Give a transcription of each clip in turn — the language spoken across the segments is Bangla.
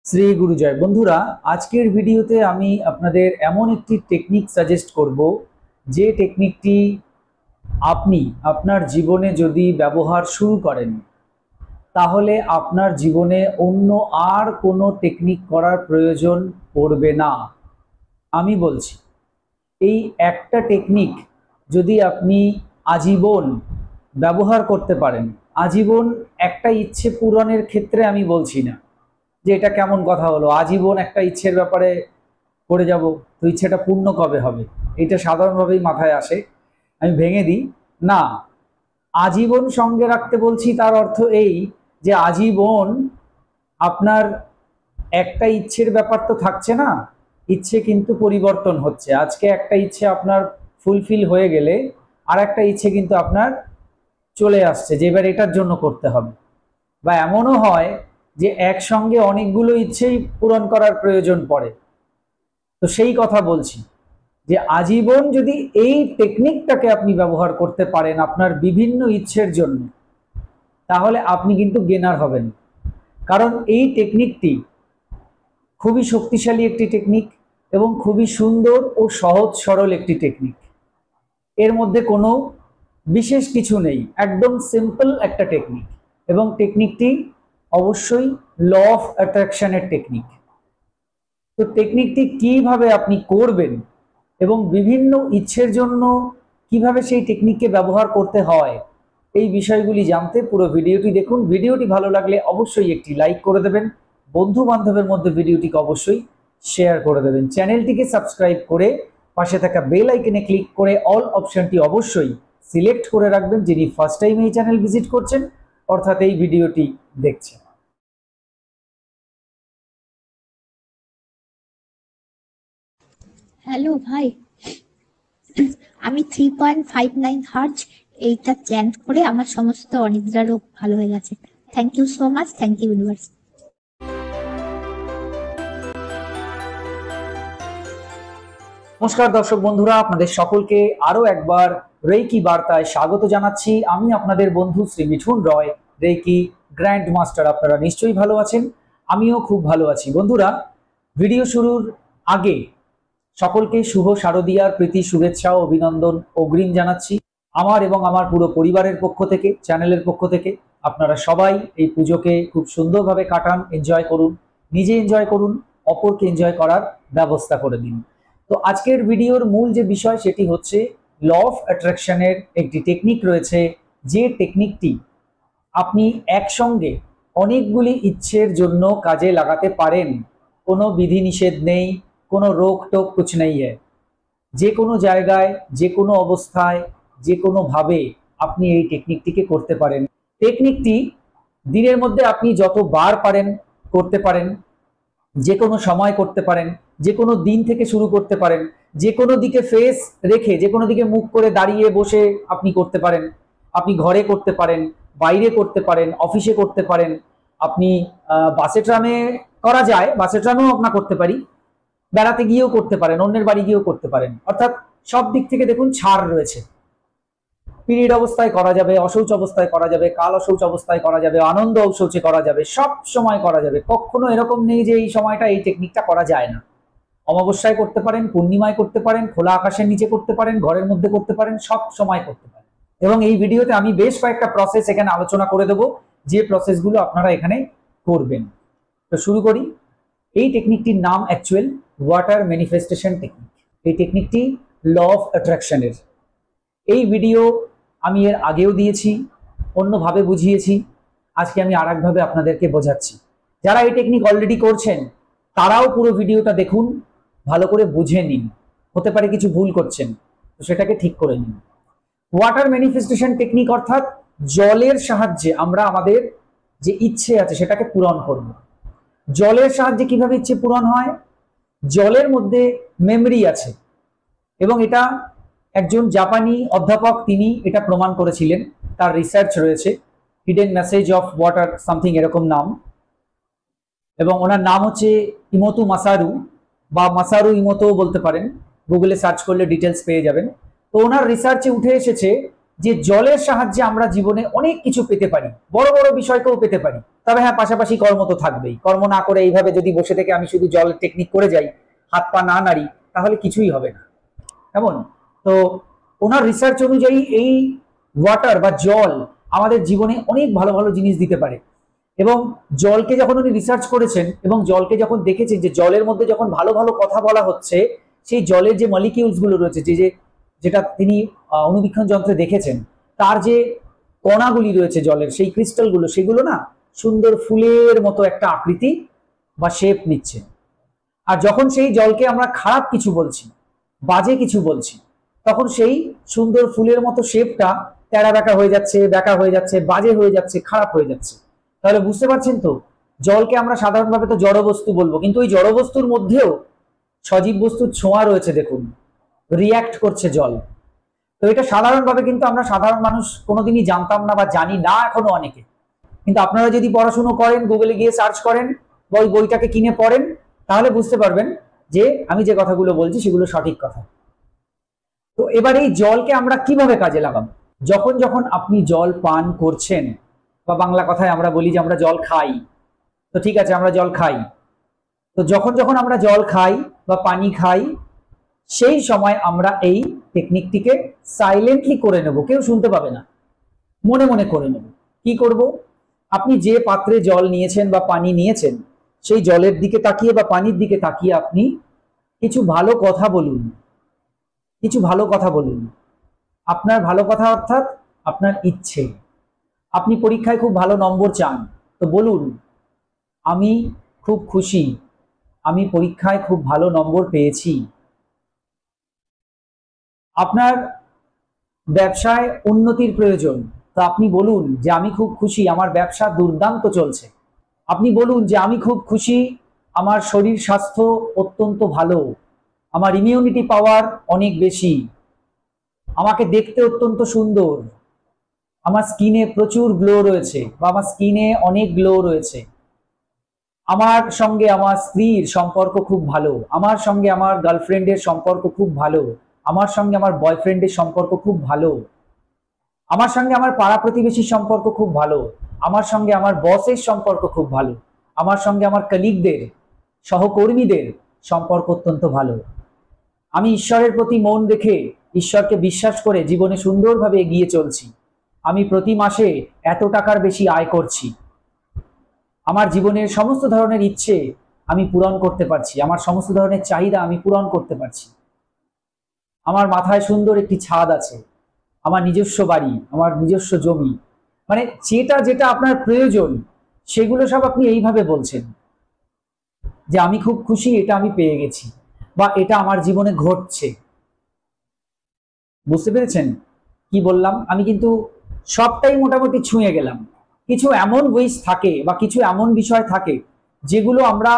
শ্রী গুরুজয় বন্ধুরা, আজকের ভিডিওতে আমি আপনাদের এমন একটি টেকনিক সাজেস্ট করব যে টেকনিকটি আপনি আপনার জীবনে যদি ব্যবহার শুরু করেন তাহলে আপনার জীবনে অন্য আর কোনো টেকনিক করার প্রয়োজন পড়বে না। আমি বলছি, এই একটা টেকনিক যদি আপনি আজীবন ব্যবহার করতে পারেন, আজীবন একটা ইচ্ছে পূরণের ক্ষেত্রে আমি বলছি না যে এটা কেমন কথা হলো, আজীবন একটা ইচ্ছের ব্যাপারে করে যাব, তো ইচ্ছেটা পূর্ণ কবে হবে, এটা সাধারণভাবেই মাথায় আসে। আমি ভেঙে দিই, না, আজীবন সঙ্গে রাখতে বলছি তার অর্থ এই যে আজীবন আপনার একটা ইচ্ছের ব্যাপার তো থাকছে না, ইচ্ছে কিন্তু পরিবর্তন হচ্ছে। আজকে একটা ইচ্ছে আপনার ফুলফিল হয়ে গেলে আর একটা ইচ্ছে কিন্তু আপনার চলে আসছে যে এবার এটার জন্য করতে হবে। বা এমনও হয় যে একসঙ্গে অনেকগুলো ইচ্ছেই পূরণ করার প্রয়োজন পড়ে। তো সেই কথা বলছি যে আজীবন যদি এই টেকনিকটাকে আপনি ব্যবহার করতে পারেন আপনার বিভিন্ন ইচ্ছের জন্য, তাহলে আপনি কিন্তু গেনার হবেন। কারণ এই টেকনিকটি খুবই শক্তিশালী একটি টেকনিক এবং খুবই সুন্দর ও সহজ সরল একটি টেকনিক। এর মধ্যে কোনো বিশেষ কিছু নেই, একদম সিম্পল একটা টেকনিক। এবং টেকনিকটি অবশ্যই ল অফ অ্যাট্রাকশনের টেকনিক। তো টেকনিকটি কিভাবে আপনি করবেন এবং বিভিন্ন ইচ্ছের জন্য কিভাবে সেই টেকনিককে ব্যবহার করতে হয়, এই বিষয়গুলি জানতে পুরো ভিডিওটি দেখুন। ভিডিওটি ভালো লাগলে অবশ্যই একটি লাইক করে দেবেন, বন্ধু বান্ধবের মধ্যে ভিডিওটিকে অবশ্যই শেয়ার করে দেবেন। চ্যানেলটিকে সাবস্ক্রাইব করে পাশে থাকা বেল আইকনে ক্লিক করে অল অপশনটি অবশ্যই সিলেক্ট করে রাখবেন, যিনি ফার্স্ট টাইম এই চ্যানেল ভিজিট করছেন অর্থাৎ এই ভিডিওটি দেখছেন। হ্যালো ভাই, আমি 3.59 হার্জ এইটা চ্যান্ট করে আমার সমস্ত অনিদ্রা রোগ ভালো হয়ে গেছে। Thank you so much, thank you universe. নমস্কার দর্শক বন্ধুরা, আপনাদের সকলকে আরো একবার রেইকি বার্তায় স্বাগত জানাচ্ছি। আমি আপনাদের বন্ধু শ্রী মিঠুন রয়, রেইকি গ্র্যান্ড মাস্টার। আপনারা নিশ্চয়ই ভালো আছেন, আমিও খুব ভালো আছি। বন্ধুরা, ভিডিও শুরুর আগে সকলকে শুভ শারদীয়ার প্রীতি, শুভেচ্ছা ও অভিনন্দন অগ্রিম জানাচ্ছি আমার এবং আমার পুরো পরিবারের পক্ষ থেকে, চ্যানেলের পক্ষ থেকে। আপনারা সবাই এই পুজোকে খুব সুন্দরভাবে কাটান, এনজয় করুন, নিজে এনজয় করুন, অপরকে এনজয় করার ব্যবস্থা করে দিন। তো আজকের ভিডিওর মূল যে বিষয় সেটি হচ্ছে ল অফ অ্যাট্রাকশনের একটি টেকনিক রয়েছে, যে টেকনিকটি আপনি একসঙ্গে অনেকগুলি ইচ্ছের জন্য কাজে লাগাতে পারেন। কোনো বিধিনিষেধ নেই, কোনো রোক টোক কুছ নেই হ্যায়। যে কোনো জায়গায়, যে কোনো অবস্থায়, যে কোনোভাবে আপনি এই টেকনিকটিকে করতে পারেন। টেকনিকটি দিনের মধ্যে আপনি যতবার পারেন করতে পারেন, যে কোনো সময় করতে পারেন, যে কোনো দিন থেকে শুরু করতে পারেন, যে কোনো দিকে ফেস রেখে, যে কোনো দিকে মুখ করে দাঁড়িয়ে বসে আপনি করতে পারেন। আপনি ঘরে করতে পারেন, বাইরে করতে পারেন, অফিসে করতে পারেন, আপনি বাসে ট্রামে করা যায়, বাসে ট্রামেও আপনার করতে পারি, বেড়াতে গিয়েও করতে পারেন, অন্যের বাড়ি গিয়েও করতে পারেন। অর্থাৎ সব দিক থেকে দেখুন ছাড় রয়েছে। পিরিয়ড অবস্থায় করা যাবে, অশৌচ অবস্থায় করা যাবে, কাল অশৌচ অবস্থায় করা যাবে, আনন্দ অশৌচে করা যাবে, সব সময় করা যাবে। কখনো এরকম নেই যে এই সময়টা এই টেকনিকটা করা যায় না। অমাবস্যায় করতে পারেন, পূর্ণিমায় করতে পারেন, খোলা আকাশের নিচে করতে পারেন, ঘরের মধ্যে করতে পারেন, সব সময় করতে পারেন। এবং এই ভিডিওতে আমি বেশ কয়েকটা প্রসেস এখানে আলোচনা করে দেবো, যে প্রসেসগুলো আপনারা এখানে করবেন। তো শুরু করি। এই টেকনিকটির নাম অ্যাকচুয়াল ওয়াটার ম্যানিফেস্টেশন টেকনিক। এই টেকনিকটি ল অফ অ্যাট্রাকশনের। এই ভিডিও আমি এর আগেও দিয়েছি, অন্যভাবে বুঝিয়েছি, আজকে আমি আর একভাবে আপনাদেরকে বোঝাচ্ছি। যারা এই টেকনিক অলরেডি করছেন তারাও পুরো ভিডিওটা দেখুন, ভালো করে বুঝে নিন, হতে পারে কিছু ভুল করছেন, তো সেটাকে ঠিক করে নিন। ওয়াটার ম্যানিফেস্টেশন টেকনিক অর্থাৎ জলের সাহায্যে আমরা আমাদের যে ইচ্ছে আছে সেটাকে পূরণ করব। জলের সাহায্যে কিভাবে ইচ্ছে পূরণ হয়? জলের মধ্যে মেমরি আছে এবং এটা একজন জাপানি অধ্যাপক তিনি এটা প্রমাণ করেছিলেন, তার রিসার্চ রয়েছে, hidden message of water something এরকম নাম, এবং ওনার নাম হচ্ছে ইমোতু মাসারু বা মাসারু ইমোতো বলতে পারেন, গুগলে সার্চ করলে ডিটেলস পেয়ে যাবেন। তো ওনার রিসার্চে উঠে এসেছে যে জলের সাহায্যে আমরা জীবনে অনেক কিছু পেতে পারি, বড় বড় বিষয়কেও পেতে পারি। তবে হ্যাঁ, পাশাপাশি কর্ম তো থাকবেই। কর্ম না করে এইভাবে যদি বসে থেকে আমি শুধু জলের টেকনিক করে যাই, হাত পা না নাড়ি, তাহলে কিছুই হবে না। কেমন? তো ওনার রিসার্চ অনুযায়ী এই ওয়াটার বা জল আমাদের জীবনে অনেক ভালো ভালো জিনিস দিতে পারে। এবং জলকে যখন উনি রিসার্চ করেছেন এবং জলকে যখন দেখেছেন যে জলের মধ্যে যখন ভালো ভালো কথা বলা হচ্ছে, সেই জলের যে মলিকিউলস গুলো রয়েছে, যেটা তিনি অণুবীক্ষণ যন্ত্রে দেখেছেন, তার যে কণাগুলি রয়েছে জলের, সেই ক্রিস্টালগুলো, সেগুলো না সুন্দর ফুলের মতো একটা আকৃতি বা শেপ নিচ্ছে। আর যখন সেই জলকে আমরা খারাপ কিছু বলছি, বাজে কিছু বলছি, তখন সেই সুন্দর ফুলের মতো শেপটা তেড়া বেঁকা হয়ে যাচ্ছে, বেঁকা হয়ে যাচ্ছে, বাজে হয়ে যাচ্ছে, খারাপ হয়ে যাচ্ছে। তাহলে বুঝতে পারছেন তো, জলকে আমরা সাধারণভাবে তো জড় বস্তু বলবো, কিন্তু ওই জড় বস্তুর মধ্যেও সজীব বস্তুর ছোঁয়া রয়েছে। দেখুন, রিয়্যাক্ট করছে জল। তো এটা সাধারণভাবে কিন্তু আমরা সাধারণ মানুষ কোনোদিনই জানতাম না বা জানি না এখনো অনেকে। কিন্তু আপনারা যদি পড়াশুনো করেন, গুগলে গিয়ে সার্চ করেন বা ওই বইটাকে কিনে পড়েন, তাহলে বুঝতে পারবেন যে আমি যে কথাগুলো বলছি সেগুলো সঠিক কথা। তো এবার এই জলকে আমরা কিভাবে কাজে লাগাবো? যখন যখন আপনি জল পান করছেন, বা বাংলা কথায় আমরা বলি যে আমরা জল খাই, তো ঠিক আছে, আমরা জল খাই। তো যখন যখন আমরা জল খাই বা পানি খাই, সেই সময় আমরা এই টেকনিকটিকে সাইলেন্টলি করে নেব, কেউ শুনতে পাবে না, মনে মনে করে নেব। কি করব? আপনি যে পাত্রে জল নিয়েছেন বা পানি নিয়েছেন, সেই জলের দিকে তাকিয়ে বা পানির দিকে তাকিয়ে আপনি কিছু ভালো কথা বলুন। কিছু ভালো কথা বলুন। আপনার ভালো কথা অর্থাৎ আপনার ইচ্ছে। আপনি পরীক্ষায় খুব ভালো নম্বর চান, তো বলুন, আমি খুব খুশি, আমি পরীক্ষায় খুব ভালো নম্বর পেয়েছি। আপনার ব্যবসায় উন্নতির প্রয়োজন, তো আপনি বলুন যে আমি খুব খুশি, আমার ব্যবসা দুর্দান্ত চলছে। আপনি বলুন যে আমি খুব খুশি, আমার শরীর স্বাস্থ্য অত্যন্ত ভালো, আমার ইমিউনিটি পাওয়ার অনেক বেশি, আমাকে দেখতে অত্যন্ত সুন্দর, আমার স্কিনে প্রচুর গ্লো রয়েছে বা আমার স্কিনে অনেক গ্লো রয়েছে, আমার সঙ্গে আমার স্ত্রীর সম্পর্ক খুব ভালো, আমার সঙ্গে আমার গার্লফ্রেন্ডের সম্পর্ক খুব ভালো, আমার সঙ্গে আমার বয়ফ্রেন্ডের সম্পর্ক খুব ভালো, আমার সঙ্গে আমার পাড়া প্রতিবেশীর সম্পর্ক খুব ভালো, আমার সঙ্গে আমার বসের সম্পর্ক খুব ভালো, আমার সঙ্গে আমার কলিগদের, সহকর্মীদের সম্পর্ক অত্যন্ত ভালো। আমি ঈশ্বরের প্রতি মন রেখে, ঈশ্বরকে বিশ্বাস করে জীবনে সুন্দরভাবে এগিয়ে চলছি। আমি প্রতি মাসে এত টাকার বেশি আয় করছি। আমার জীবনের সমস্ত ধরনের ইচ্ছে আমি পূরণ করতে পারছি, আমার সমস্ত ধরনের চাহিদা আমি পূরণ করতে পারছি। আমার মাথায় সুন্দর একটি ছাদ আছে, আমার নিজস্ব বাড়ি, আমার নিজস্ব জমি, মানে যেটা যেটা আপনার প্রয়োজন সেগুলো সব আপনি এইভাবে বলছেন যে আমি খুব খুশি, এটা আমি পেয়ে গেছি, বা এটা আমার জীবনে ঘটছে। বুঝতে পেরেছেন কি বললাম? আমি কিন্তু সবটাই মোটামুটি ছুঁয়ে গেলাম। কিছু এমন ওয়েজ থাকে বা কিছু এমন বিষয় থাকে যেগুলো আমরা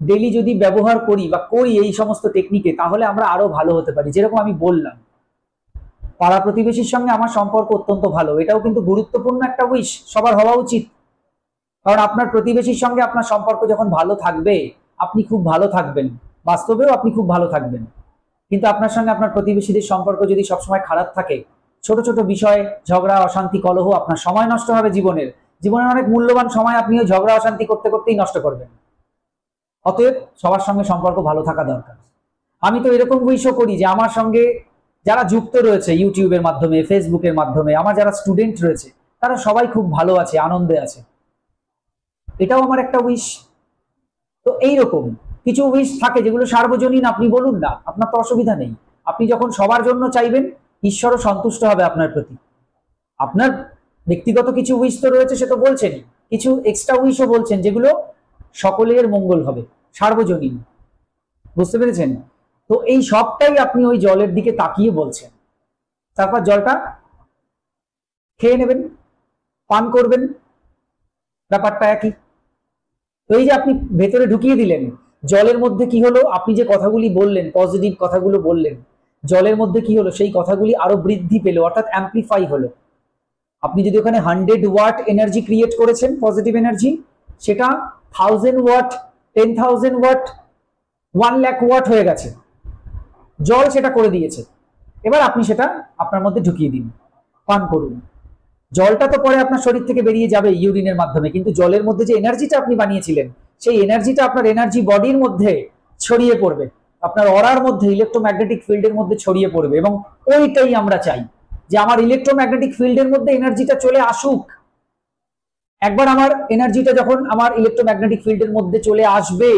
ডেলি যদি ব্যবহার করি বা করি এই সমস্ত টেকনিকে, তাহলে আমরা আরো ভালো হতে পারি। যেরকম আমি বললাম, পাড়া প্রতিবেশীর সঙ্গে আমার সম্পর্ক অত্যন্ত ভালো, এটাও কিন্তু গুরুত্বপূর্ণ একটা উইশ, সবার হওয়া উচিত। কারণ আপনার প্রতিবেশীর সঙ্গে আপনার সম্পর্ক যখন ভালো থাকবে, আপনি খুব ভালো থাকবেন, বাস্তবেও আপনি খুব ভালো থাকবেন। কিন্তু আপনার সঙ্গে আপনার প্রতিবেশীদের সম্পর্ক যদি সবসময় খারাপ থাকে, ছোট ছোট বিষয়, ঝগড়া, অশান্তি, কলহ, আপনার সময় নষ্ট হবে। জীবনের অনেক মূল্যবান সময় আপনি ওই ঝগড়া অশান্তি করতে করতেই নষ্ট করবেন। অতএব সবার সঙ্গে সম্পর্ক ভালো থাকা দরকার। আমি তো এরকম উইশও করি যে আমার সঙ্গে যারা যুক্ত রয়েছে ইউটিউবের মাধ্যমে, ফেসবুকের মাধ্যমে, আমার যারা স্টুডেন্ট রয়েছে, তারা সবাই খুব ভালো আছে, আনন্দে আছে। এটাও আমার একটা উইশ। তো এইরকম কিছু উইশ থাকে যেগুলো সার্বজনীন, আপনি বলুন না, আপনার তো অসুবিধা নেই। আপনি যখন সবার জন্য চাইবেন, ঈশ্বরও সন্তুষ্ট হবে আপনার প্রতি। আপনার ব্যক্তিগত কিছু উইশ তো রয়েছে, সে তো বলছেনই, কিছু এক্সট্রা উইশও বলছেন যেগুলো সকলের মঙ্গল হবে, সার্বজনীন। বুঝতে পেরেছেন? তো এই সবটাই আপনি ওই জলের দিকে তাকিয়ে বলছেন। তারপর জলটা খেয়ে নেবেন, পান করবেন, ব্যাপারটা একই। তো এই যে আপনি ভেতরে ঢুকিয়ে দিলেন, জলের মধ্যে কি হলো? আপনি যে কথাগুলি বললেন, পজিটিভ কথাগুলো বললেন, জলের মধ্যে কি হলো? সেই কথাগুলি আরো বৃদ্ধি পেল, অর্থাৎ অ্যাম্পলিফাই হলো। আপনি যদি ওখানে 100 ওয়াট এনার্জি ক্রিয়েট করেছেন, পজিটিভ এনার্জি, সেটা 1000 ওয়াট, 10,000 ওয়াট, 1,00,000 ওয়াট হয়ে গেছে। জল সেটা করে দিয়েছে। এবার আপনি সেটা আপনার মধ্যে ঢুকিয়ে দিন। পান করুন। জলটা তো পরে আপনার শরীর থেকে বেরিয়ে যাবে ইউরিনের মাধ্যমে, কিন্তু জলের মধ্যে যে এনার্জিটা আপনি বানিয়েছিলেন সেই এনার্জিটা আপনার এনার্জি বডির মধ্যে ছড়িয়ে পড়বে, আপনার অরার মধ্যে, ইলেকট্রোম্যাগনেটিক ফিল্ডের মধ্যে ছড়িয়ে পড়বে। এবং ওইটাই আমরা চাই, যে আমার ইলেকট্রোম্যাগনেটিক ফিল্ডের মধ্যে এনার্জিটা চলে আসুক। একবার আমার এনার্জিটা যখন আমার ইলেকট্রোম্যাগনেটিক ফিল্ডের মধ্যে চলে আসবে,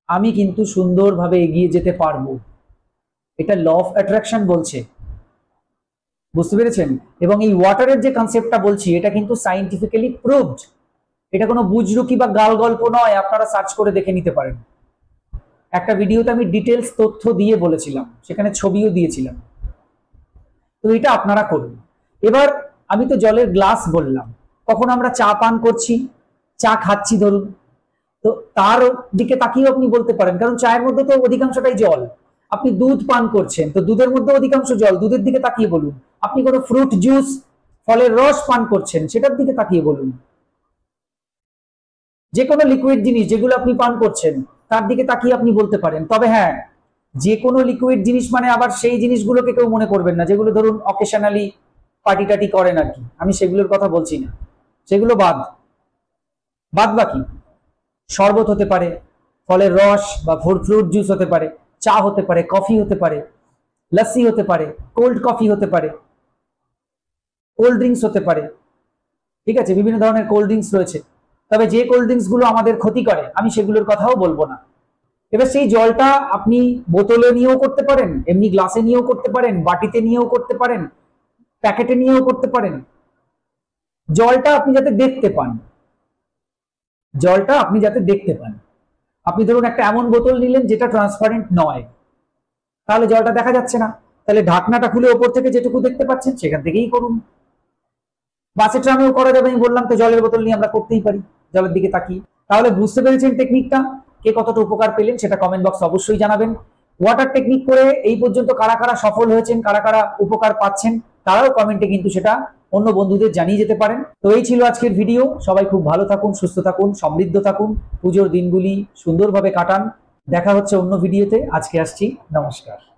আমি কিন্তু সুন্দরভাবে এগিয়ে যেতে পারবো। এটা ল অফ অ্যাট্রাকশন বলছে, বুঝতে পেরেছেন? এবং এই ওয়াটারের যে কনসেপ্টটা বলছি, এটা কিন্তু সাইন্টিফিক্যালি প্রুভড। এটা কোনো বুজরুকি বা গাল গল্প নয়, আপনারা সার্চ করে দেখে নিতে পারেন। একটা ভিডিওতে আমি ডিটেলস তথ্য দিয়ে বলেছিলাম, সেখানে ছবিও দিয়েছিলাম। তো এটা আপনারা করুন। এবার আমি তো জলের গ্লাস বললাম, কখন আমরা চা পান করছি, চা খাচ্ছি ধরুন, তো তার দিকে তাকিয়েও আপনি বলতে পারেন, কারণ চায়ের মধ্যে তো অধিকাংশটাই জল। আপনি দুধ পান করছেন, তো দুধের মধ্যে অধিকাংশ জল, দুধের দিকে তাকিয়ে বলুন। আপনি কোনো ফ্রুট জুস, ফলের রস পান করছেন, সেটার দিকে তাকিয়ে বলুন। যে কোনো লিকুইড জিনিস যেগুলো আপনি পান করছেন, তার দিকে তাকিয়ে আপনি বলতে পারেন। তবে হ্যাঁ, যে কোনো লিকুইড জিনিস মানে আবার সেই জিনিসগুলোকে কেউ মনে করবেন না যেগুলো ধরুন অকেশনালি পার্টি টাটি করেন আর কি, আমি সেগুলোর কথা বলছি না, সেগুলো বাদ বাকি শরবত হতে পারে, ফলের রস বা ফ্রুট জুস হতে পারে, চা হতে পারে, কফি হতে পারে, লস্যি হতে পারে, কোল্ড কফি হতে পারে, কোল্ড ড্রিঙ্কস হতে পারে। ঠিক আছে, বিভিন্ন ধরনের কোল্ড ড্রিঙ্কস রয়েছে, তবে যে কোল্ড ড্রিঙ্কস গুলো আমাদের ক্ষতি করে আমি সেগুলোর কথাও বলবো না। এবার সেই জলটা আপনি বোতলে নিয়েও করতে পারেন, এমনি গ্লাসে নিয়েও করতে পারেন, বাটিতে নিয়েও করতে পারেন, প্যাকেটে নিয়েও করতে পারেন। জলটা আপনি যাতে দেখতে পান, জলটা আপনি যাতে দেখতে পান। আপনি ধরুন একটা এমন বোতল নিলেন যেটা ট্রান্সপারেন্ট নয়, তাহলে জলটা দেখা যাচ্ছে না, তাহলে ঢাকনাটা খুলে ওপর থেকে যেটুকু দেখতে পাচ্ছেন সেখান থেকেই করুন। বাসে ট্রামেও করা যাবে, আমি বললাম তো জলের বোতল নিয়ে আমরা করতেই পারি জলের দিকে তাকিয়ে। তাহলে বুঝতে পেরেছেন টেকনিকটা? কে কতটা উপকার পেলেন সেটা কমেন্ট বক্সে অবশ্যই জানাবেন। ওয়াটার টেকনিক করে এই পর্যন্ত কারা কারা সফল হয়েছেন, কারা কারা উপকার পাচ্ছেন, তারাও কমেন্টে কিন্তু সেটা অন্য বন্ধুদের জানিয়ে যেতে পারেন। তো এই ছিল আজকের ভিডিও। সবাই খুব ভালো থাকুন, সুস্থ থাকুন, সমৃদ্ধ থাকুন, পুজোর দিনগুলি সুন্দরভাবে কাটান। দেখা হচ্ছে অন্য ভিডিওতে। আজকে আসছি, নমস্কার।